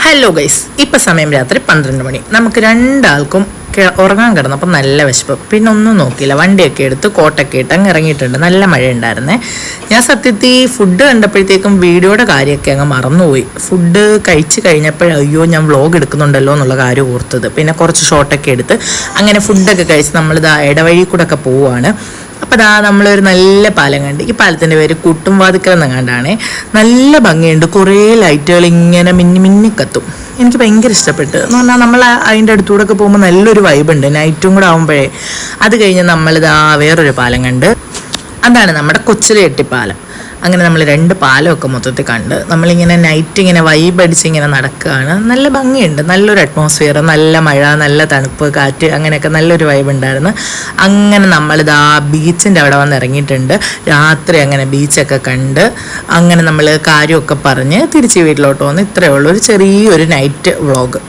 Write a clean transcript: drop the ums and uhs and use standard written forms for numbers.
Hello guys, ഇപ്പം സമയം രാത്രി 12 മണി. നമുക്ക് രണ്ടാൾക്കും ഉറങ്ങാൻ കിടന്നപ്പോൾ നല്ല വിശപ്പ്. പിന്നെ ഒന്നും നോക്കിയില്ല, വണ്ടിയൊക്കെ എടുത്ത് കോട്ടൊക്കെ ഇട്ട് അങ്ങ് ഇറങ്ങിയിട്ടുണ്ട്. നല്ല മഴ ഉണ്ടായിരുന്നേ. ഞാൻ സത്യത്തിൽ ഫുഡ് കണ്ടപ്പോഴത്തേക്കും വീഡിയോയുടെ കാര്യമൊക്കെ അങ്ങ് മറന്നുപോയി. ഫുഡ് കഴിച്ച് കഴിഞ്ഞപ്പോഴയ്യോ ഞാൻ വ്ളോഗ് എടുക്കുന്നുണ്ടല്ലോ എന്നുള്ള കാര്യം ഓർത്തത്. പിന്നെ കുറച്ച് ഷോട്ടൊക്കെ എടുത്ത് അങ്ങനെ ഫുഡൊക്കെ കഴിച്ച് നമ്മളിതാ ഇടവഴി കൂടെ ഒക്കെ പോവുകയാണ്. അപ്പോൾ ദാ നമ്മളൊരു നല്ല പാലം കണ്ട്. ഈ പാലത്തിൻ്റെ പേര് കൂട്ടുംവാതിക്കൽ എന്നങ്ങാണ്ടാണ്. നല്ല ഭംഗിയുണ്ട്, കുറേ ലൈറ്റുകൾ ഇങ്ങനെ മിന്നി മിന്നി കത്തും. എനിക്ക് ഭയങ്കര ഇഷ്ടപ്പെട്ടു എന്ന് പറഞ്ഞാൽ നമ്മൾ അതിൻ്റെ അടുത്തൂടെ ഒക്കെ പോകുമ്പോൾ നല്ലൊരു വൈബുണ്ട്, നൈറ്റും കൂടെ ആകുമ്പോഴേ. അത് കഴിഞ്ഞ് നമ്മളിതാ വേറൊരു പാലം കണ്ട്. അതാണ് നമ്മുടെ കൊച്ചിലെട്ടിപ്പാലം. അങ്ങനെ നമ്മൾ രണ്ട് പാലമൊക്കെ മൊത്തത്തിൽ കണ്ട് നമ്മളിങ്ങനെ നൈറ്റ് ഇങ്ങനെ വൈബ് അടിച്ച് ഇങ്ങനെ നടക്കുകയാണ്. നല്ല ഭംഗിയുണ്ട്, നല്ലൊരു അറ്റ്മോസ്ഫിയർ, നല്ല മഴ, നല്ല തണുപ്പ്, കാറ്റ്, അങ്ങനെയൊക്കെ നല്ലൊരു വൈബ് ഉണ്ടായിരുന്നു. അങ്ങനെ നമ്മളിതാ ബീച്ചിൻ്റെ അവിടെ വന്ന് ഇറങ്ങിയിട്ടുണ്ട്. രാത്രി അങ്ങനെ ബീച്ചൊക്കെ കണ്ട് അങ്ങനെ നമ്മൾ കാര്യമൊക്കെ പറഞ്ഞ് തിരിച്ച് വീട്ടിലോട്ട് വന്ന് ഇത്രയേ ഉള്ളൂ ഒരു ചെറിയൊരു നൈറ്റ് വ്ളോഗ്.